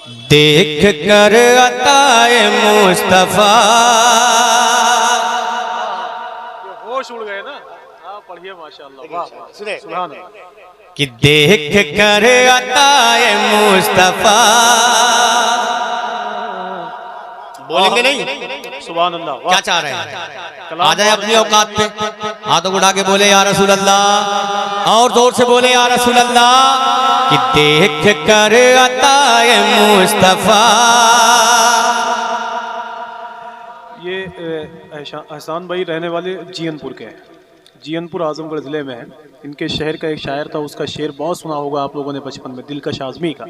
देख कर अताए मुस्तफा। होश उड़ गए ना। हाँ पढ़िए माशाअल्लाह। वाह वाह सुभान अल्लाह। कि देख कर अताए मुस्तफा। बोलेंगे नहीं? सुभान अल्लाह। क्या चाह रहे हैं? आ जाए अपनी औकात पे, हाथों उठा के बोले या रसूल अल्लाह, और जोर से बोले या रसूल अल्लाह। कि देख कर अताए मुस्तफा। ये एहसान भाई रहने वाले जियनपुर के हैं। जियनपुर आजमगढ़ ज़िले में है। इनके शहर का एक शायर था, उसका शेर बहुत सुना होगा आप लोगों ने बचपन में, दिलकश आज़मी का,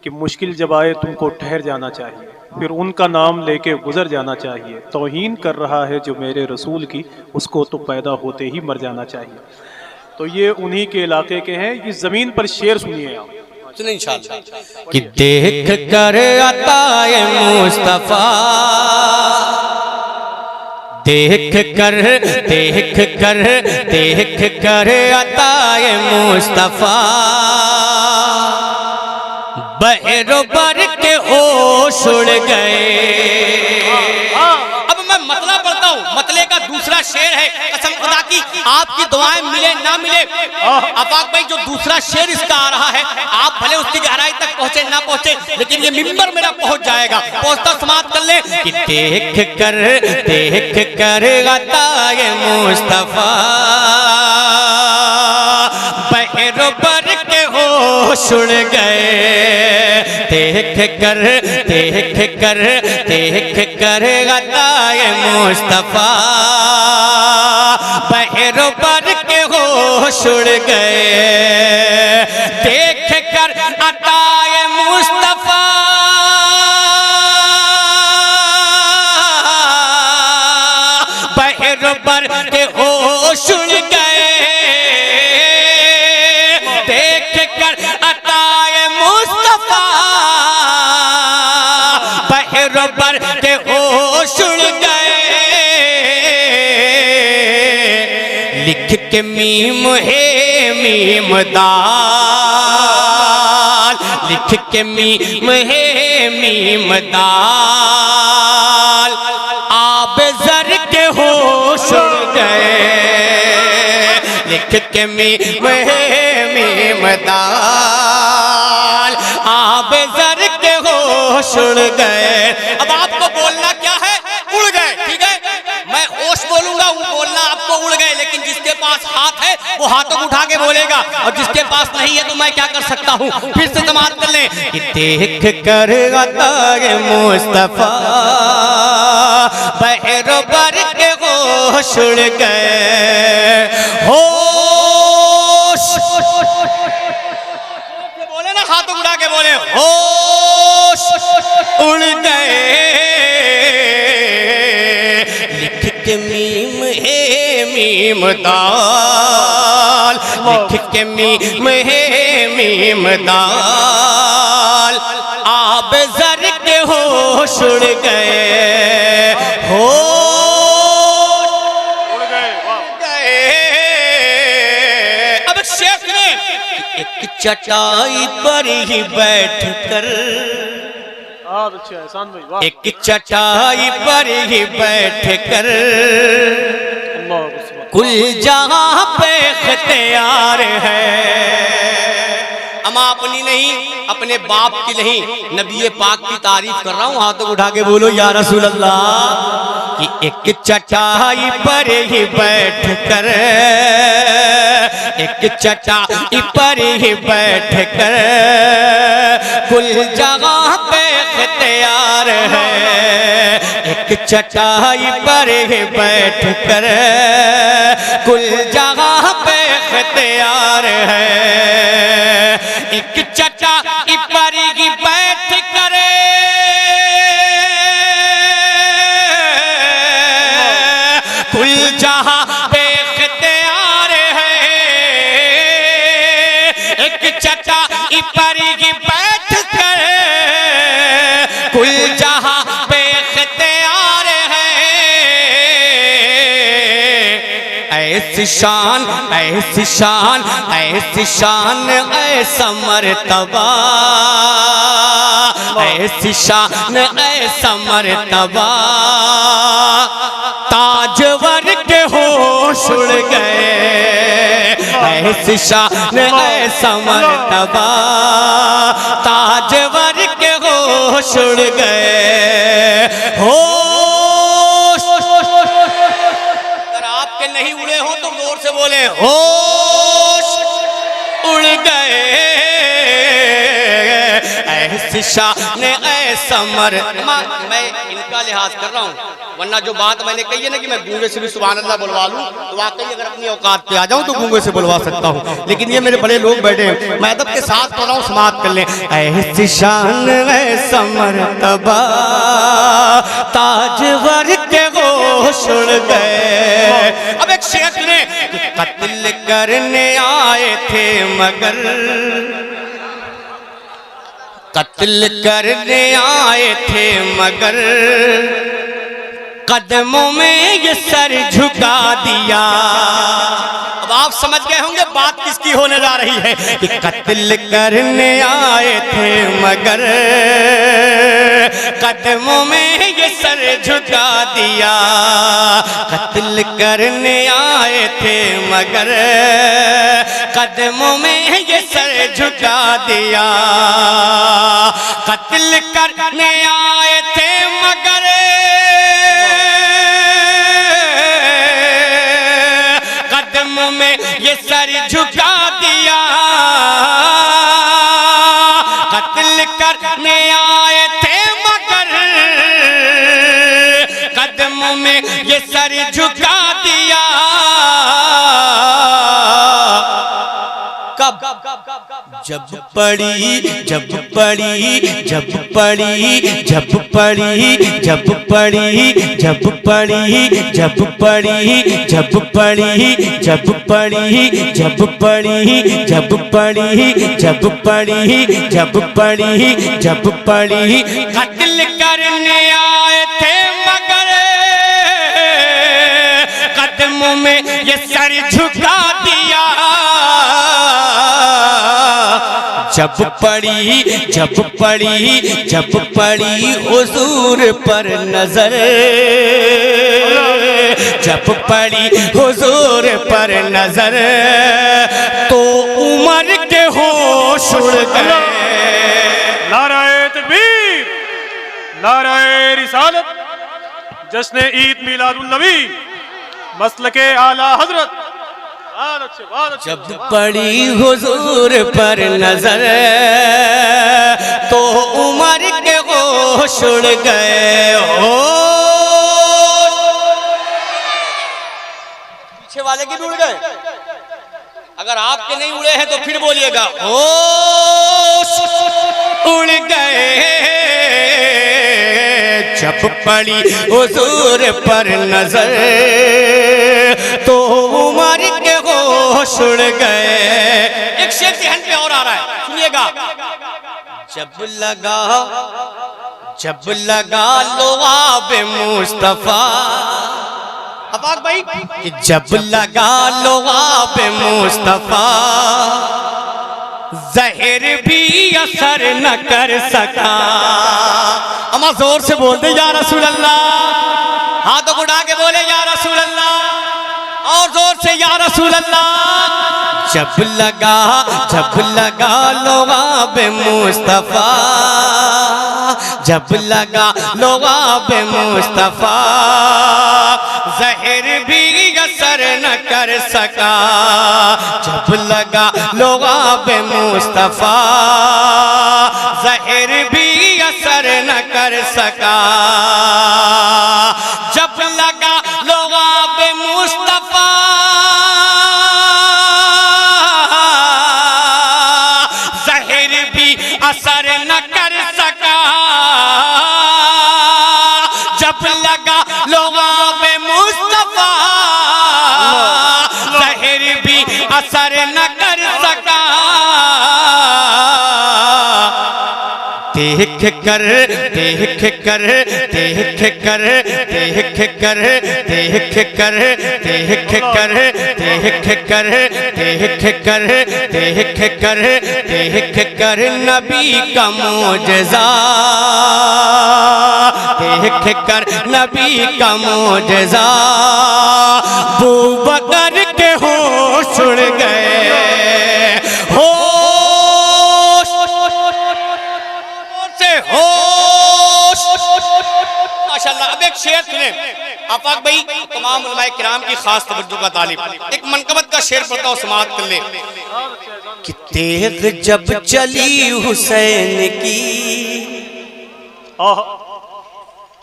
कि मुश्किल जब आए तुमको ठहर जाना चाहिए, फिर उनका नाम लेके गुजर जाना चाहिए। तौहीन कर रहा है जो मेरे रसूल की, उसको तो पैदा होते ही मर जाना चाहिए। तो ये उन्हीं के इलाके के हैं। इस ज़मीन पर शेर सुनिए आप। सुनिए इंशाअल्लाह। कि देख कर अताए मुस्तफा। देख कर अताए मुस्तफा। बहरो बर के होश उड़ गए। अब मैं मतला पढ़ता हूँ, मतले का दूसरा शेर है। कसम खुदा की आपकी दुआएं मिले ना मिले, अफाक भाई जो दूसरा शेर इसका आ रहा है, आप भले उसकी गहराई तक पहुंचे ना पहुंचे, लेकिन ये मिंबर मेरा पहुंच जाएगा। पहुंचता समाप्त कर ले। कि देख कर अताए मुस्तफा। बहरो बर के होश उड़ गए। देख कर अताए मुस्तफा। बहरो बर के होश उड़ गए। देख कर अताए मुस्तफा। बहरो बर के होश उड़ गए। देख कर अताए मुस्तफा। बहरो बर के होश उड़ गए। लिख के मीम है मीम दाल। लिख के मीम है मीम दाल। आब जर के होश उड़ गए। लिख के मीम है मीम दाल। आब जर के होश उड़ गए। अब आपको बोलना क्या है? उड़ गए, ठीक है। मैं होश बोलूंगा, वो बोलना आपको उड़ गए, लेकिन जिसके पास हाथ है वो हाथों को उठा के बोलेगा, और जिसके पास नहीं है तो मैं क्या कर सकता हूँ। फिर से समाप्त कर ले। कि देख कर अताए मुस्तफा। बहरो बर के होश उड़ गए। होश बोले ना, हाथों उठा के बोले होश उड़ गए। लिख के मीम है मीम दाल। लिख के मीम है मीम दाल। आब जर के होश उड़ गए। होश उड़ गए। अब शेख ने एक चटाई पर ही बैठ कर, अच्छा एहसान भाई वाह। एक चटाई पर ही बैठ कर कुल जहां पे इख्तियार है। हम अपनी नहीं, अपने बाप की नहीं, नबी पाक की तारीफ कर रहा हूँ। हाथों उठा के बोलो या रसूल अल्लाह। कि एक चटाई पर ही बैठ कर, एक चटाई पर ही बैठ कर कुल जगह पे इख्तियार है। एक चटाई पर ही बैठ कर कुल जगह पे इख्तियार है। एक चटाई पर ही बैठ कर कुल जहां पे इख्तियार है। एक चटाई पर ही बैठ कर कुल जहां पे इख्तियार है। ऐसी शान ऐसी शान ऐसी शान ऐसा मर्तबा ऐसी शान ऐसा मर्तबा ताजवर के होश उड़ गए। ऐसी शान ऐसा मर्तबा ताजवर के होश उड़ गए। होश अगर आपके नहीं उड़े हो तो जोर से बोले होश उड़ गए। ऐसी शान ऐसा मर्तबा, मैं इनका लिहाज कर रहा हूँ, वरना जो बात मैंने कही है ना कि मैं गूंगे से भी सुभान अल्लाह बुलवा लूं, तो वाकई अगर अपनी औकात पे आ जाऊं तो गूंगे से बुलवा सकता हूं। लेकिन ये मेरे बड़े लोग बैठे हैं, मैं अदब के साथ पढ़ रहा हूं, समाप्त कर लें। ऐसी शान ऐसा मर्तबा ताजवर के होश उड़ गए। अब एक शेख ने कत्ल करने आए थे मगर, कत्ल करने आए थे मगर कदमों में ये सर झुका दिया। अब आप समझ गए होंगे बात किसकी होने जा रही है कि कत्ल करने आए थे मगर कदमों में ये सर झुका दिया। कत्ल करने आए थे मगर कदमों में ये सर झुका दिया। कत्ल करने आए थे मगर में ये सर झुका दिया। कत्ल करने आए थे मगर कदमों में ये सर झुका दिया। कब जब पड़ी जब पड़ी जब पड़ी जब पड़ी जब पड़ी जब पड़ी जब पड़ी जब पड़ी जब पड़ी जब पड़ी जब पड़ी जब पड़ी जब पड़ी जब पड़ी कत्ल करने आए थे मगर कदमों में ये सर झुका दिया। जब पड़ी जब पड़ी जब पड़ी हुजूर पर नजर, जब पड़ी हुजूर पर नजर तो उमर के होश उड़ गए। नाराए तकबीर, नाराए रिसालत, जश्न ईद मिलादुन नबी, मसलके आला हजरत। जब पड़ी हुजूर पर नजर तो उमर के होश उड़ गए। हो पीछे वाले की भी उड़ गए, अगर आपके नहीं उड़े हैं तो फिर बोलिएगा होश उड़ गए। जब पड़ी हुजूर पर नजर तो उमर के होश उड़ गए। एक शेर ज़हन पे और आ रहा है, सुनिएगा। जब लगा लुआब मुस्तफा, अबाक भाई, जब लगा लुआब मुस्तफा जहर भी असर न कर सका। अमा जोर से बोल दे या रसूल अल्लाह, हाथों को उठा के बोले या रसूल अल्लाह, और जोर से या रसूल अल्लाह। जब लगा लुआब मुस्तफा, जब लगा लुआब मुस्तफा जहर भी असर न कर सका। जब लगा लुआब मुस्तफा जहर भी असर न कर सका। जब लगा लुआब मुस्तफा जहर भी असर न कर सका। जब लगा लुआब मुस्तफा जहर भी असर न कर सका। देख कर देख कर देख कर देख कर देख कर देख कर देख कर देख कर देख कर देख कर नबी का मोजज़ा, देख कर नबी का मोजज़ा। अबू बकर के होश उड़ गए, होश से होश। माशाल्लाह। अब एक शेर सुने आफाक भाई, तमाम उलमाए किराम की खास तवज्जो का तालिब। एक मनकबत का शेर पढ़ता हूँ, समाअत कर ले। कि तेग जब चली हुसैन की,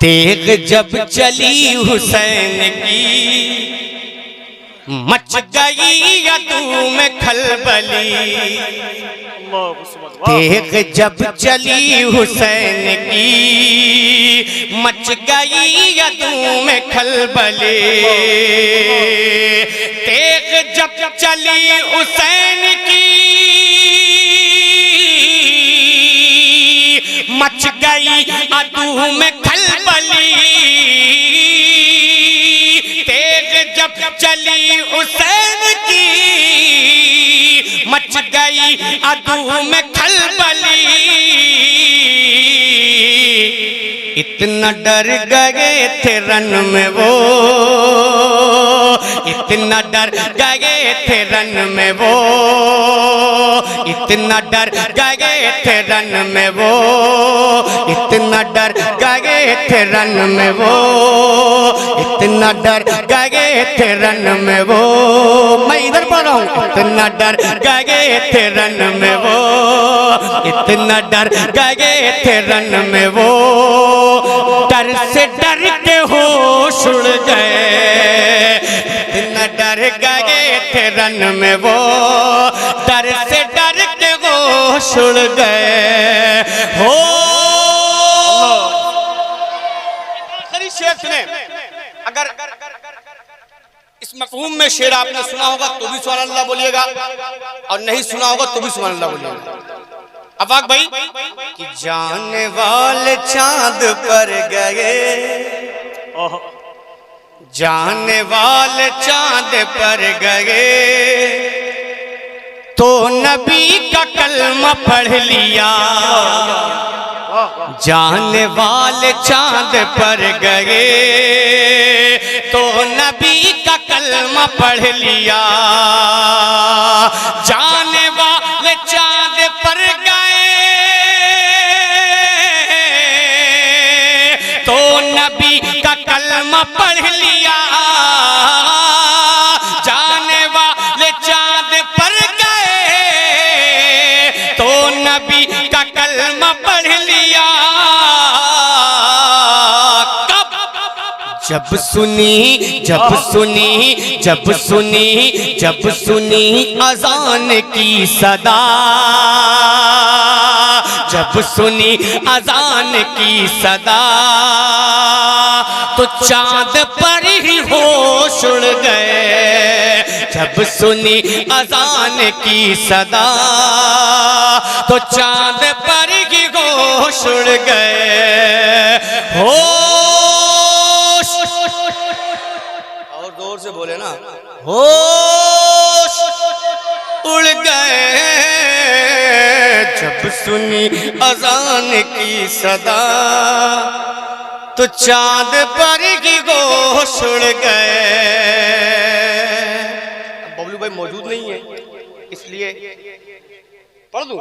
तेग जब चली हुसैन की, मच गई यदू में खलबली। तेग जब चली हुसैन की, मच गई यदू में खलबली। तेग जब चली हुसैन की, मच गई अदू में खलबली। तेग जब चली हुसैन की, मच गई अदू में खलबली। इतना डर गए थे रन में वो, इतना डर गए थे रन में वो, इतना डर गए थे रन में वो, इतना डर गए थे रन में वो, इतना डर गए थे रन में वो। मैं इधर पढ़ रहा हूँ। इतना डर गए थे रन में वो, इतना डर गए थे रन में वो। डर से डर के होश उड़ गए, इतना डर गए थे रन में वो। डर से डर के होश उड़ गए हो। आखिरी शेर सुने। अगर इस मफ़हूम में शेर आपने सुना होगा तो भी सुभान अल्लाह बोलिएगा, और नहीं सुना होगा तो भी सुभान अल्लाह बोलिएगा। अफाक भाई, कि जाने वाले चांद पर गए, जाने वाले चांद पर गए, तो नबी का कलमा पढ़ लिया। जाने वाले चांद पर गए, तो नबी का कलमा पढ़ लिया। जाने वाले चांद पर गए, तो नबी का कलमा पढ़ लिया। जाने वाले चांद पर गए, तो नबी का कलमा पढ़ लिया। कब? जब सुनी, जब सुनी, जब सुनी, जब सुनी अजान की सदा, जब सुनी अजान की सदा, तो चांद पर ही होश उड़ गए। जब सुनी अजान की सदा, तो चांद पर ही होश उड़ गए। होश, और जोर से बोले ना, होश उड़ गए। जब सुनी अजान की सदा, तो चांद पर ही होश उड़ गए। बबलू भाई मौजूद नहीं है, इसलिए पढ़ दूं।